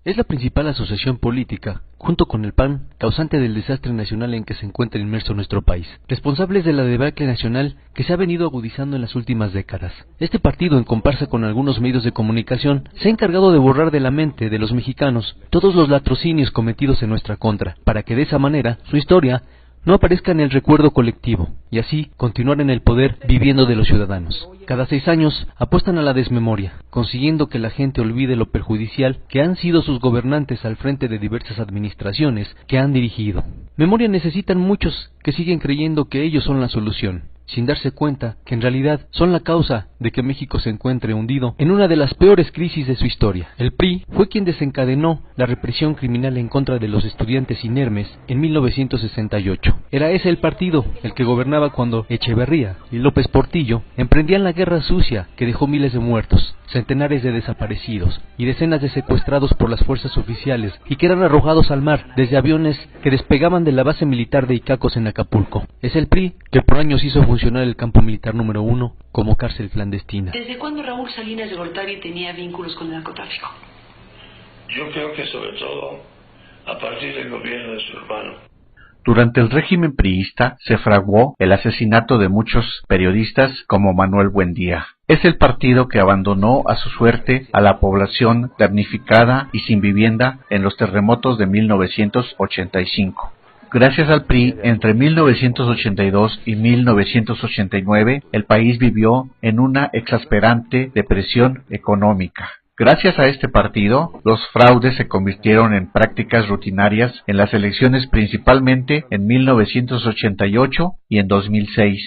Es la principal asociación política, junto con el PAN, causante del desastre nacional en que se encuentra inmerso nuestro país, responsables de la debacle nacional que se ha venido agudizando en las últimas décadas. Este partido, en comparsa con algunos medios de comunicación, se ha encargado de borrar de la mente de los mexicanos todos los latrocinios cometidos en nuestra contra, para que de esa manera su historia no aparezca en el recuerdo colectivo, y así continuar en el poder viviendo de los ciudadanos. Cada 6 años apuestan a la desmemoria, consiguiendo que la gente olvide lo perjudicial que han sido sus gobernantes al frente de diversas administraciones que han dirigido. Memoria necesitan muchos que siguen creyendo que ellos son la solución, sin darse cuenta que en realidad son la causa de que México se encuentre hundido en una de las peores crisis de su historia. El PRI fue quien desencadenó la represión criminal en contra de los estudiantes inermes en 1968. Era ese el partido el que gobernaba cuando Echeverría y López Portillo emprendían la guerra sucia que dejó miles de muertos, centenares de desaparecidos y decenas de secuestrados por las fuerzas oficiales y que eran arrojados al mar desde aviones que despegaban de la base militar de Icacos en Acapulco. Es el PRI que por años hizo funcionar el campo militar número 1 como cárcel clandestina. ¿Desde cuándo Raúl Salinas de Gortari tenía vínculos con el narcotráfico? Yo creo que sobre todo a partir del gobierno de su hermano. Durante el régimen priista se fraguó el asesinato de muchos periodistas como Manuel Buendía. Es el partido que abandonó a su suerte a la población damnificada y sin vivienda en los terremotos de 1985. Gracias al PRI, entre 1982 y 1989, el país vivió en una exasperante depresión económica. Gracias a este partido, los fraudes se convirtieron en prácticas rutinarias en las elecciones, principalmente en 1988 y en 2006.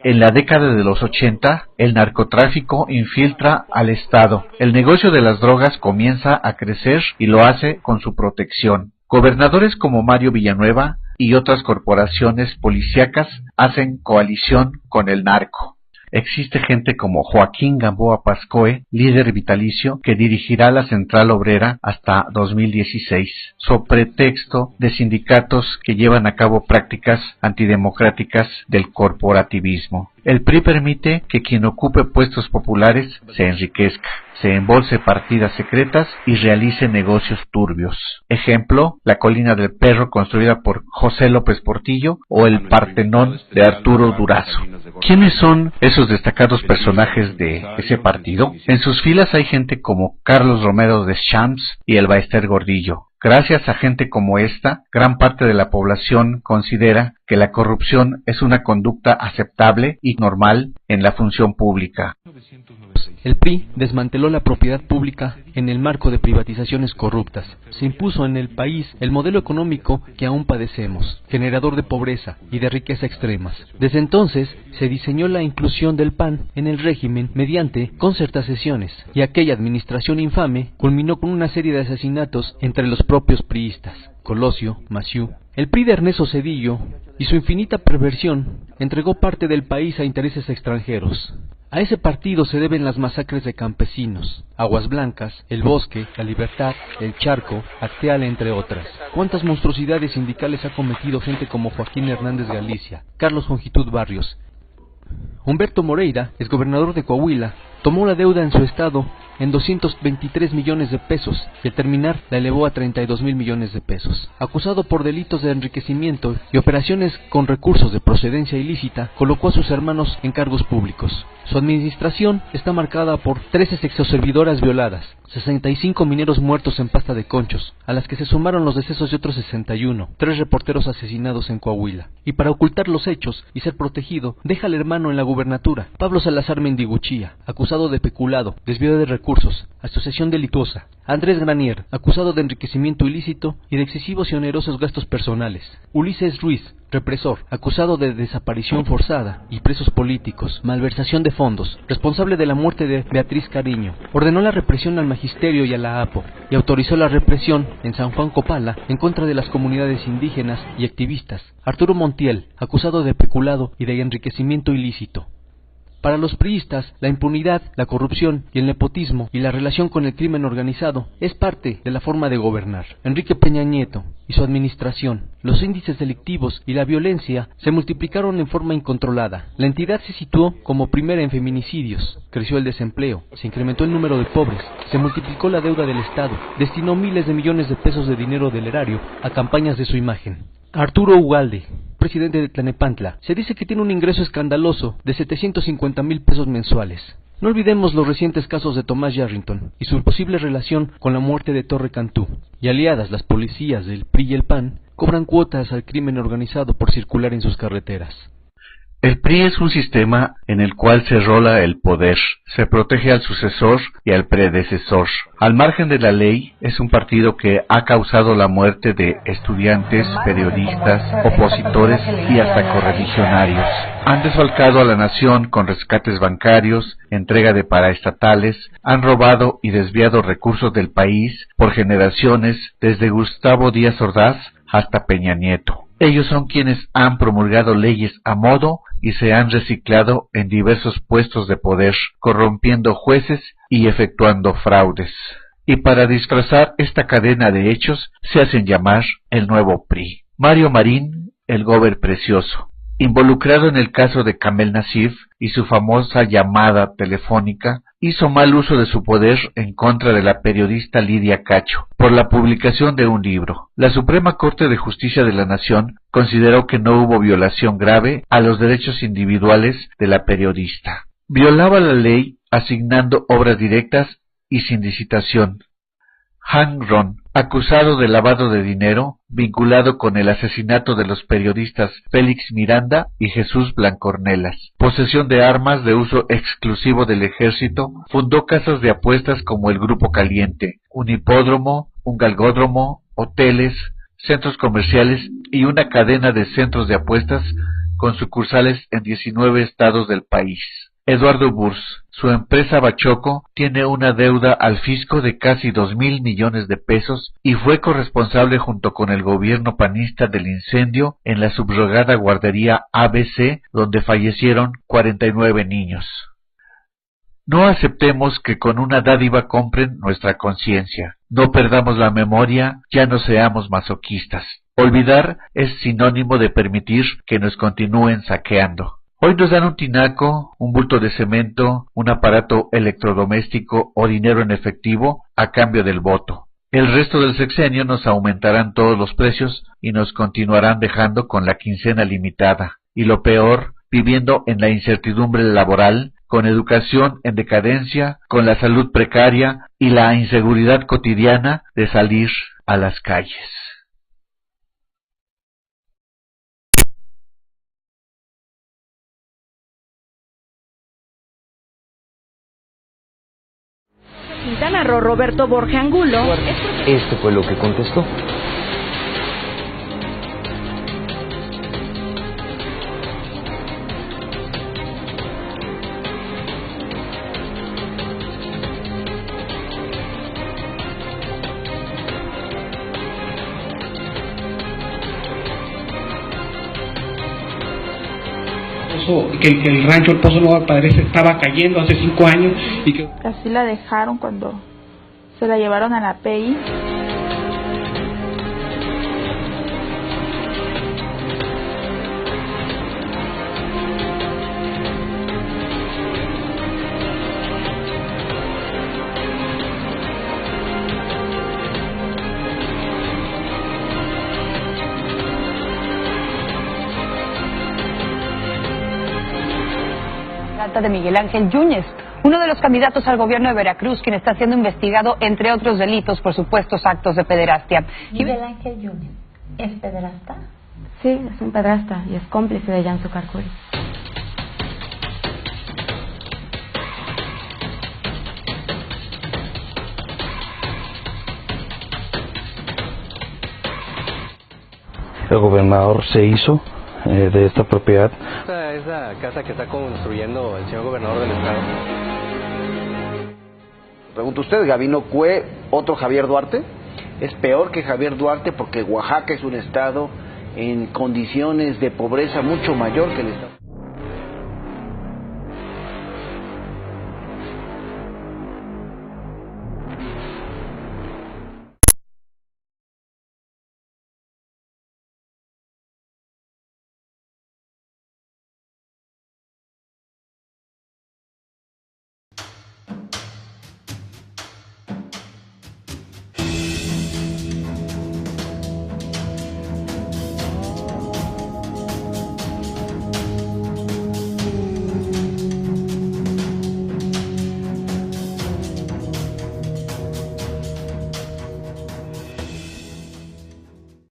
En la década de los 80, el narcotráfico infiltra al Estado. El negocio de las drogas comienza a crecer y lo hace con su protección. Gobernadores como Mario Villanueva y otras corporaciones policíacas hacen coalición con el narco. Existe gente como Joaquín Gamboa Pascoe, líder vitalicio, que dirigirá la Central Obrera hasta 2016, so pretexto de sindicatos que llevan a cabo prácticas antidemocráticas del corporativismo. El PRI permite que quien ocupe puestos populares se enriquezca, se embolse partidas secretas y realice negocios turbios. Ejemplo, la Colina del Perro construida por José López Portillo o el Partenón de Arturo Durazo. ¿Quiénes son esos destacados personajes de ese partido? En sus filas hay gente como Carlos Romero de Champs y el Baester Gordillo. Gracias a gente como esta, gran parte de la población considera que la corrupción es una conducta aceptable y normal en la función pública. El PRI desmanteló la propiedad pública en el marco de privatizaciones corruptas. Se impuso en el país el modelo económico que aún padecemos, generador de pobreza y de riqueza extremas. Desde entonces se diseñó la inclusión del PAN en el régimen mediante concertaciones, y aquella administración infame culminó con una serie de asesinatos entre los propios priistas, Colosio, Maciú. El PRI de Ernesto Zedillo y su infinita perversión entregó parte del país a intereses extranjeros. A ese partido se deben las masacres de campesinos, Aguas Blancas, El Bosque, La Libertad, El Charco, Acteal, entre otras. ¿Cuántas monstruosidades sindicales ha cometido gente como Joaquín Hernández Galicia, Carlos Longitud Barrios? Humberto Moreira, exgobernador de Coahuila, tomó la deuda en su estado en 223 millones de pesos y al terminar la elevó a 32,000 millones de pesos. Acusado por delitos de enriquecimiento y operaciones con recursos de procedencia ilícita, colocó a sus hermanos en cargos públicos. Su administración está marcada por 13 sexoservidoras violadas, 65 mineros muertos en pasta de conchos, a las que se sumaron los decesos de otros 61, 3 reporteros asesinados en Coahuila. Y para ocultar los hechos y ser protegido, deja al hermano en la gubernatura, Pablo Salazar Mendiguchía, acusado de peculado, desvío de recursos, asociación delictuosa. Andrés Granier, acusado de enriquecimiento ilícito y de excesivos y onerosos gastos personales. Ulises Ruiz, represor, acusado de desaparición forzada y presos políticos, malversación de fondos, responsable de la muerte de Beatriz Cariño. Ordenó la represión al magisterio y a la APO, y autorizó la represión en San Juan Copala en contra de las comunidades indígenas y activistas. Arturo Montiel, acusado de peculado y de enriquecimiento ilícito. Para los priistas, la impunidad, la corrupción y el nepotismo y la relación con el crimen organizado es parte de la forma de gobernar. Enrique Peña Nieto y su administración, los índices delictivos y la violencia se multiplicaron en forma incontrolada. La entidad se situó como primera en feminicidios, creció el desempleo, se incrementó el número de pobres, se multiplicó la deuda del Estado, destinó miles de millones de pesos de dinero del erario a campañas de su imagen. Arturo Ugalde, presidente de Tlanepantla, se dice que tiene un ingreso escandaloso de 750,000 pesos mensuales. No olvidemos los recientes casos de Tomás Yarrington y su posible relación con la muerte de Torre Cantú. Y aliadas, las policías del PRI y el PAN cobran cuotas al crimen organizado por circular en sus carreteras. El PRI es un sistema en el cual se rola el poder, se protege al sucesor y al predecesor. Al margen de la ley, es un partido que ha causado la muerte de estudiantes, periodistas, opositores y hasta correligionarios. Han desfalcado a la nación con rescates bancarios, entrega de paraestatales, han robado y desviado recursos del país por generaciones, desde Gustavo Díaz Ordaz hasta Peña Nieto. Ellos son quienes han promulgado leyes a modo y se han reciclado en diversos puestos de poder, corrompiendo jueces y efectuando fraudes. Y para disfrazar esta cadena de hechos, se hacen llamar el nuevo PRI. Mario Marín, el gober precioso, involucrado en el caso de Kamel Nacif y su famosa llamada telefónica, hizo mal uso de su poder en contra de la periodista Lidia Cacho por la publicación de un libro. La Suprema Corte de Justicia de la Nación consideró que no hubo violación grave a los derechos individuales de la periodista. Violaba la ley asignando obras directas y sin licitación. Han Ron, acusado de lavado de dinero, vinculado con el asesinato de los periodistas Félix Miranda y Jesús Blancornelas. Posesión de armas de uso exclusivo del ejército, fundó casas de apuestas como el Grupo Caliente, un hipódromo, un galgódromo, hoteles, centros comerciales y una cadena de centros de apuestas con sucursales en 19 estados del país. Eduardo Burs, su empresa Bachoco, tiene una deuda al fisco de casi 2,000 millones de pesos y fue corresponsable junto con el gobierno panista del incendio en la subrogada guardería ABC, donde fallecieron 49 niños. No aceptemos que con una dádiva compren nuestra conciencia. No perdamos la memoria, ya no seamos masoquistas. Olvidar es sinónimo de permitir que nos continúen saqueando. Hoy nos dan un tinaco, un bulto de cemento, un aparato electrodoméstico o dinero en efectivo a cambio del voto. El resto del sexenio nos aumentarán todos los precios y nos continuarán dejando con la quincena limitada. Y lo peor, viviendo en la incertidumbre laboral, con educación en decadencia, con la salud precaria y la inseguridad cotidiana de salir a las calles. Quintana Roo, Roberto Borja Angulo. Esto fue lo que contestó. Que el rancho El Pozo Nuevo Padre estaba cayendo hace 5 años y que así la dejaron cuando se la llevaron a la PI. De Miguel Ángel Yúñez, uno de los candidatos al gobierno de Veracruz, quien está siendo investigado, entre otros delitos, por supuestos actos de pederastia. ¿Miguel Ángel Yúñez es pederasta? Sí, es un pederasta y es cómplice de Jansu Carcuri. El gobernador se hizo de esta propiedad. Esta es la casa que está construyendo el señor gobernador del estado. Pregunta usted, ¿Gabino Cue otro Javier Duarte? Es peor que Javier Duarte porque Oaxaca es un estado en condiciones de pobreza mucho mayor que el estado.